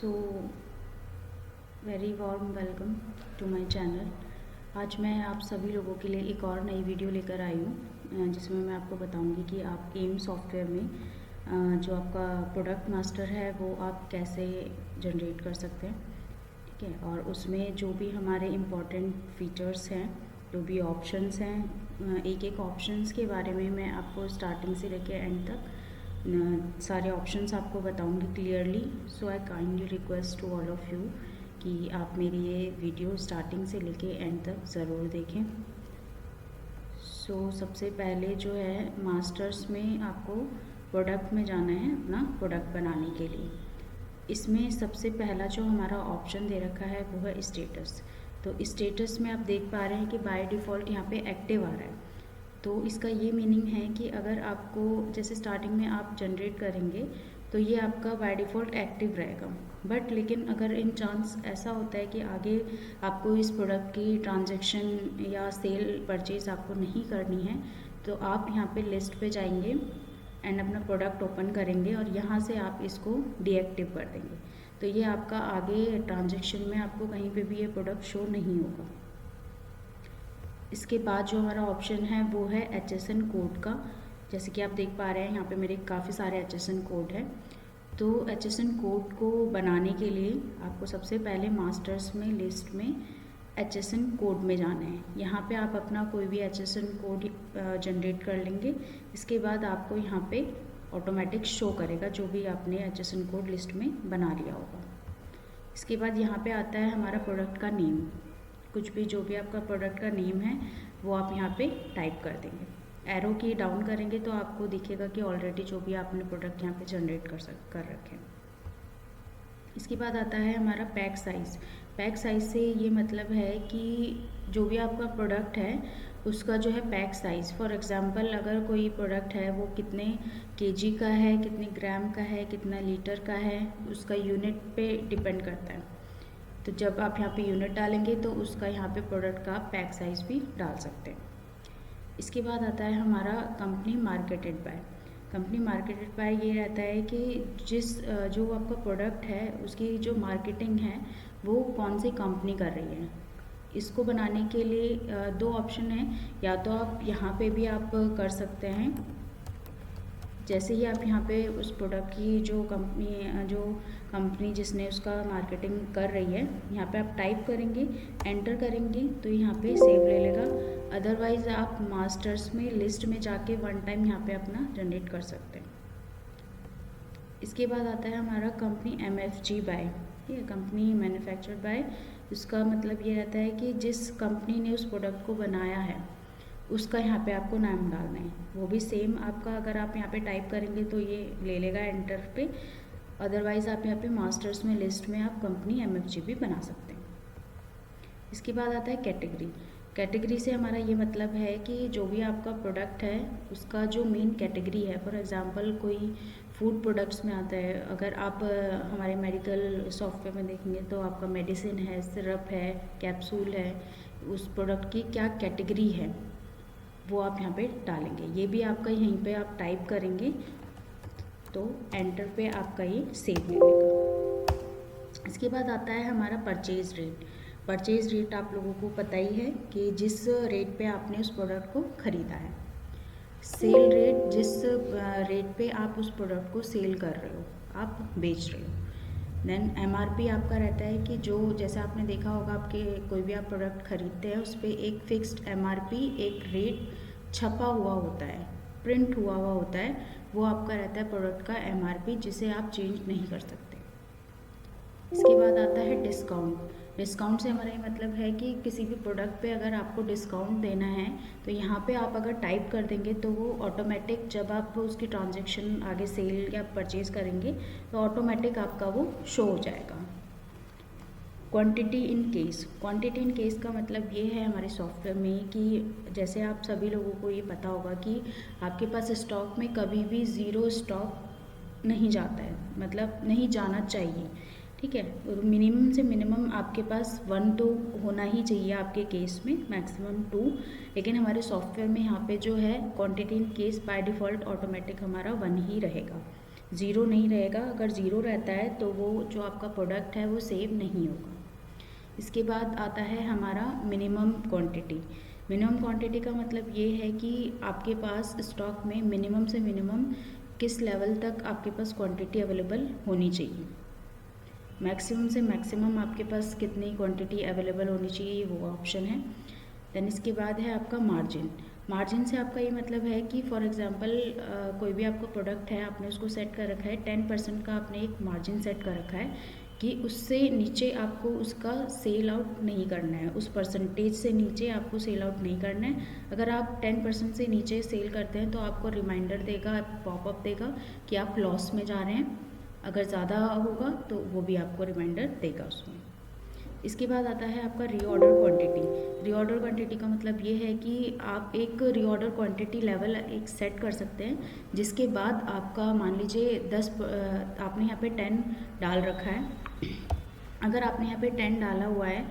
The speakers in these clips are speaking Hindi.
So very warm welcome to my channel. आज मैं आप सभी लोगों के लिए एक और नई वीडियो लेकर आई हूँ जिसमें मैं आपको बताऊँगी कि आप एम सॉफ्टवेयर में जो आपका प्रोडक्ट मास्टर है वो आप कैसे जनरेट कर सकते हैं। ठीक है, और उसमें जो भी हमारे इम्पोर्टेंट फीचर्स हैं, जो भी ऑप्शंस हैं, एक एक ऑप्शंस के बारे में मैं आपको स्टार्टिंग से लेकर एंड तक सारे ऑप्शंस आपको बताऊंगी clearly. So I kindly request to all of you कि आप मेरी ये वीडियो स्टार्टिंग से लेके एंड तक ज़रूर देखें। सो सबसे पहले जो है मास्टर्स में आपको प्रोडक्ट में जाना है अपना प्रोडक्ट बनाने के लिए। इसमें सबसे पहला जो हमारा ऑप्शन दे रखा है वो है स्टेटस। तो स्टेटस में आप देख पा रहे हैं कि बाय डिफ़ॉल्ट यहाँ पे एक्टिव आ रहा है। तो इसका ये मीनिंग है कि अगर आपको जैसे स्टार्टिंग में आप जनरेट करेंगे तो ये आपका बाय डिफ़ॉल्ट एक्टिव रहेगा। बट लेकिन अगर इन चांस ऐसा होता है कि आगे आपको इस प्रोडक्ट की ट्रांजैक्शन या सेल परचेज आपको नहीं करनी है तो आप यहाँ पे लिस्ट पे जाएंगे एंड अपना प्रोडक्ट ओपन करेंगे और यहाँ से आप इसको डीएक्टिव कर देंगे। तो ये आपका आगे ट्रांजैक्शन में आपको कहीं पे भी ये प्रोडक्ट शो नहीं होगा। इसके बाद जो हमारा ऑप्शन है वो है HSN कोड का। जैसे कि आप देख पा रहे हैं यहाँ पे मेरे काफ़ी सारे HSN कोड हैं। तो HSN कोड को बनाने के लिए आपको सबसे पहले मास्टर्स में लिस्ट में HSN कोड में जाना है। यहाँ पे आप अपना कोई भी HSN कोड जनरेट कर लेंगे। इसके बाद आपको यहाँ पे ऑटोमेटिक शो करेगा जो भी आपने HSN कोड लिस्ट में बना लिया होगा। इसके बाद यहाँ पे आता है हमारा प्रोडक्ट का नेम। कुछ भी जो भी आपका प्रोडक्ट का नेम है वो आप यहाँ पे टाइप कर देंगे। एरो की डाउन करेंगे तो आपको दिखेगा कि ऑलरेडी जो भी आपने प्रोडक्ट यहाँ पे जनरेट कर रखे हैं। इसके बाद आता है हमारा पैक साइज़। पैक साइज़ से ये मतलब है कि जो भी आपका प्रोडक्ट है उसका जो है पैक साइज़। फॉर एग्ज़ाम्पल अगर कोई प्रोडक्ट है वो कितने केजी का है, कितने ग्राम का है, कितना लीटर का है, उसका यूनिट पे डिपेंड करता है। तो जब आप यहाँ पे यूनिट डालेंगे तो उसका यहाँ पे प्रोडक्ट का पैक साइज़ भी डाल सकते हैं। इसके बाद आता है हमारा company marketed bye. Company marketed bye ये रहता है कि जो आपका प्रोडक्ट है उसकी जो मार्केटिंग है वो कौन सी कंपनी कर रही है। इसको बनाने के लिए दो ऑप्शन है, या तो आप यहाँ पे भी आप कर सकते हैं। जैसे ही आप यहाँ पे उस प्रोडक्ट की जो कंपनी जिसने उसका मार्केटिंग कर रही है यहाँ पे आप टाइप करेंगे, एंटर करेंगे तो यहाँ पे सेव ले लेगा। अदरवाइज़ आप मास्टर्स में लिस्ट में जाके वन टाइम यहाँ पे अपना जनरेट कर सकते हैं। इसके बाद आता है हमारा कंपनी MFG बाय। ठीक है, कंपनी मैन्युफैक्चर्ड बाय। उसका मतलब ये रहता है कि जिस कंपनी ने उस प्रोडक्ट को बनाया है उसका यहाँ पे आपको नाम डालना है। वो भी सेम आपका अगर आप यहाँ पे टाइप करेंगे तो ये ले लेगा एंटर पे। अदरवाइज़ आप यहाँ पे मास्टर्स में लिस्ट में आप कंपनी MFG भी बना सकते हैं। इसके बाद आता है कैटेगरी। कैटेगरी से हमारा ये मतलब है कि जो भी आपका प्रोडक्ट है उसका जो मेन कैटेगरी है। फॉर एग्ज़ाम्पल कोई फूड प्रोडक्ट्स में आता है, अगर आप हमारे मेडिकल सॉफ्टवेयर में देखेंगे तो आपका मेडिसिन है, सिरप है, कैप्सूल है, उस प्रोडक्ट की क्या कैटेगरी है वो आप यहाँ पे डालेंगे। ये भी आपका यहीं पे आप टाइप करेंगे तो एंटर पे आपका ये सेव ले लेगा। इसके बाद आता है हमारा परचेज रेट। परचेज रेट आप लोगों को पता ही है कि जिस रेट पे आपने उस प्रोडक्ट को ख़रीदा है। सेल रेट, जिस रेट पे आप उस प्रोडक्ट को सेल कर रहे हो, आप बेच रहे हो। देन MRP आपका रहता है कि जो जैसे आपने देखा होगा आपके कोई भी आप प्रोडक्ट खरीदते हैं उस पर एक फिक्स्ड MRP, एक रेट छपा हुआ होता है, प्रिंट हुआ होता है, वो आपका रहता है प्रोडक्ट का MRP, जिसे आप चेंज नहीं कर सकते। इसके बाद आता है डिस्काउंट। डिस्काउंट से हमारा ये मतलब है कि किसी भी प्रोडक्ट पे अगर आपको डिस्काउंट देना है तो यहाँ पे आप अगर टाइप कर देंगे तो वो ऑटोमेटिक जब आप उसकी ट्रांजैक्शन आगे सेल या परचेज़ करेंगे तो ऑटोमेटिक आपका वो शो हो जाएगा। Quantity in case. Quantity in case का मतलब ये है हमारे सॉफ्टवेयर में कि जैसे आप सभी लोगों को ये पता होगा कि आपके पास स्टॉक में कभी भी ज़ीरो स्टॉक नहीं जाता है, मतलब नहीं जाना चाहिए। ठीक है, मिनिमम से मिनिमम आपके पास 1 तो होना ही चाहिए आपके केस में, मैक्सिमम 2। लेकिन हमारे सॉफ्टवेयर में यहाँ पे जो है quantity in case by default automatic हमारा 1 ही रहेगा। ज़ीरो नहीं रहेगा। अगर ज़ीरो रहता है तो वो जो आपका प्रोडक्ट है वो सेव नहीं होगा। इसके बाद आता है हमारा मिनिमम क्वांटिटी। मिनिमम क्वांटिटी का मतलब ये है कि आपके पास स्टॉक में मिनिमम से मिनिमम किस लेवल तक आपके पास क्वांटिटी अवेलेबल होनी चाहिए। मैक्सिमम से मैक्सिमम आपके पास कितनी क्वांटिटी अवेलेबल होनी चाहिए वो ऑप्शन है। देन इसके बाद है आपका मार्जिन। मार्जिन से आपका ये मतलब है कि फॉर एग्जांपल कोई भी आपका प्रोडक्ट है, आपने उसको सेट कर रखा है 10% का, आपने एक मार्जिन सेट कर रखा है कि उससे नीचे आपको उसका सेल आउट नहीं करना है, उस परसेंटेज से नीचे आपको सेल आउट नहीं करना है। अगर आप 10% से नीचे सेल करते हैं तो आपको रिमाइंडर देगा, पॉपअप देगा कि आप लॉस में जा रहे हैं। अगर ज़्यादा होगा तो वो भी आपको रिमाइंडर देगा उसमें। इसके बाद आता है आपका रीऑर्डर क्वांटिटी। रीऑर्डर क्वांटिटी का मतलब ये है कि आप एक रीऑर्डर क्वांटिटी लेवल एक सेट कर सकते हैं, जिसके बाद आपका मान लीजिए 10 आपने यहाँ पे 10 डाल रखा है। अगर आपने यहाँ पे 10 डाला हुआ है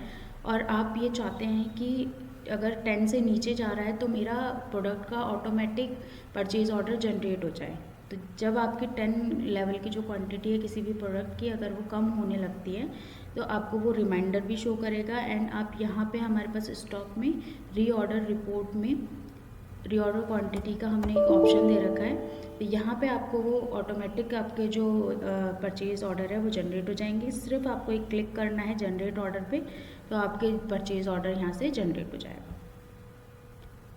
और आप ये चाहते हैं कि अगर 10 से नीचे जा रहा है तो मेरा प्रोडक्ट का ऑटोमेटिक परचेज़ ऑर्डर जनरेट हो जाए, तो जब आपकी 10 लेवल की जो क्वांटिटी है किसी भी प्रोडक्ट की अगर वो कम होने लगती है तो आपको वो रिमाइंडर भी शो करेगा। एंड आप यहाँ पे हमारे पास स्टॉक में रीऑर्डर रिपोर्ट में रीऑर्डर क्वांटिटी का हमने एक ऑप्शन दे रखा है, तो यहाँ पे आपको वो ऑटोमेटिक आपके जो परचेज़ ऑर्डर है वो जनरेट हो जाएंगे। सिर्फ आपको एक क्लिक करना है जनरेट ऑर्डर पे, तो आपके परचेज़ ऑर्डर यहाँ से जनरेट हो जाएगा।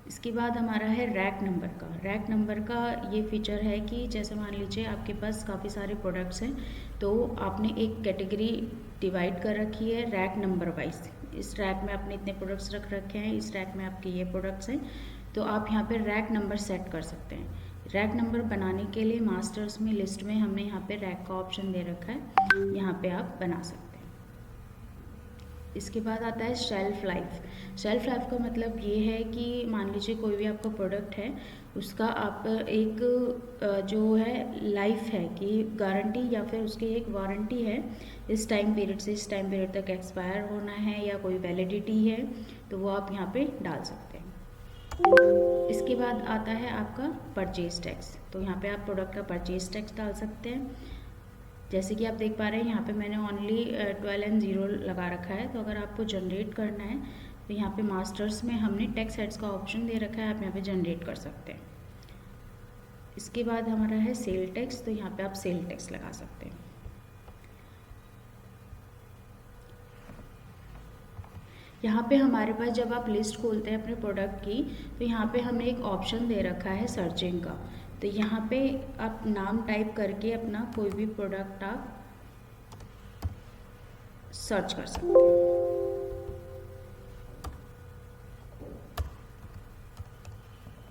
इसके बाद हमारा है रैक नंबर का। रैक नंबर का ये फीचर है कि जैसे मान लीजिए आपके पास काफ़ी सारे प्रोडक्ट्स हैं, तो आपने एक कैटेगरी डिवाइड कर रखी है रैक नंबर वाइज। इस रैक में आपने इतने प्रोडक्ट्स रख रखे हैं, इस रैक में आपके ये प्रोडक्ट्स हैं, तो आप यहाँ पे रैक नंबर सेट कर सकते हैं। रैक नंबर बनाने के लिए मास्टर्स में लिस्ट में हमने यहाँ पे रैक का ऑप्शन दे रखा है, यहाँ पे आप बना सकते हैं। इसके बाद आता है शेल्फ़ लाइफ। शेल्फ़ लाइफ का मतलब ये है कि मान लीजिए कोई भी आपका प्रोडक्ट है, उसका आप एक जो है लाइफ है कि गारंटी या फिर उसकी एक वारंटी है, इस टाइम पीरियड से इस टाइम पीरियड तक एक्सपायर होना है या कोई वैलिडिटी है, तो वो आप यहाँ पे डाल सकते हैं। इसके बाद आता है आपका परचेज टैक्स। तो यहाँ पे आप प्रोडक्ट का परचेज टैक्स डाल सकते हैं। जैसे कि आप देख पा रहे हैं यहाँ पे मैंने ओनली 12 and 0 लगा रखा है। तो अगर आपको जनरेट करना है तो यहाँ पे मास्टर्स में हमने टैक्स हेड्स का ऑप्शन दे रखा है, आप यहाँ पे जनरेट कर सकते हैं। इसके बाद हमारा है सेल टैक्स, तो यहाँ पे आप सेल टैक्स लगा सकते हैं। यहाँ पे हमारे पास जब आप लिस्ट खोलते हैं अपने प्रोडक्ट की, तो यहाँ पे हमने एक ऑप्शन दे रखा है सर्चिंग का। तो यहाँ पे आप नाम टाइप करके अपना कोई भी प्रोडक्ट आप सर्च कर सकते हैं।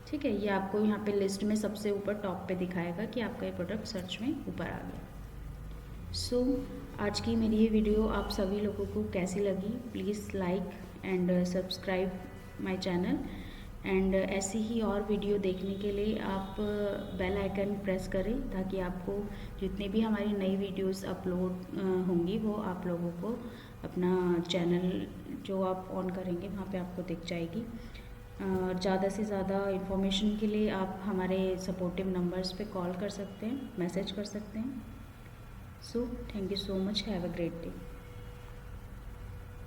ठीक है, ये आपको यहाँ पे लिस्ट में सबसे ऊपर टॉप पे दिखाएगा कि आपका ये प्रोडक्ट सर्च में ऊपर आ गया। सो आज की मेरी ये वीडियो आप सभी लोगों को कैसी लगी, please like and subscribe my channel. And ऐसी ही और वीडियो देखने के लिए आप बेल आइकन प्रेस करें, ताकि आपको जितनी भी हमारी नई वीडियोस अपलोड होंगी वो आप लोगों को अपना चैनल जो आप ऑन करेंगे वहाँ पे आपको दिख जाएगी। ज़्यादा से ज़्यादा इन्फॉर्मेशन के लिए आप हमारे सपोर्टिव नंबर्स पे कॉल कर सकते हैं, मैसेज कर सकते हैं। So, thank you so much. Have a great day.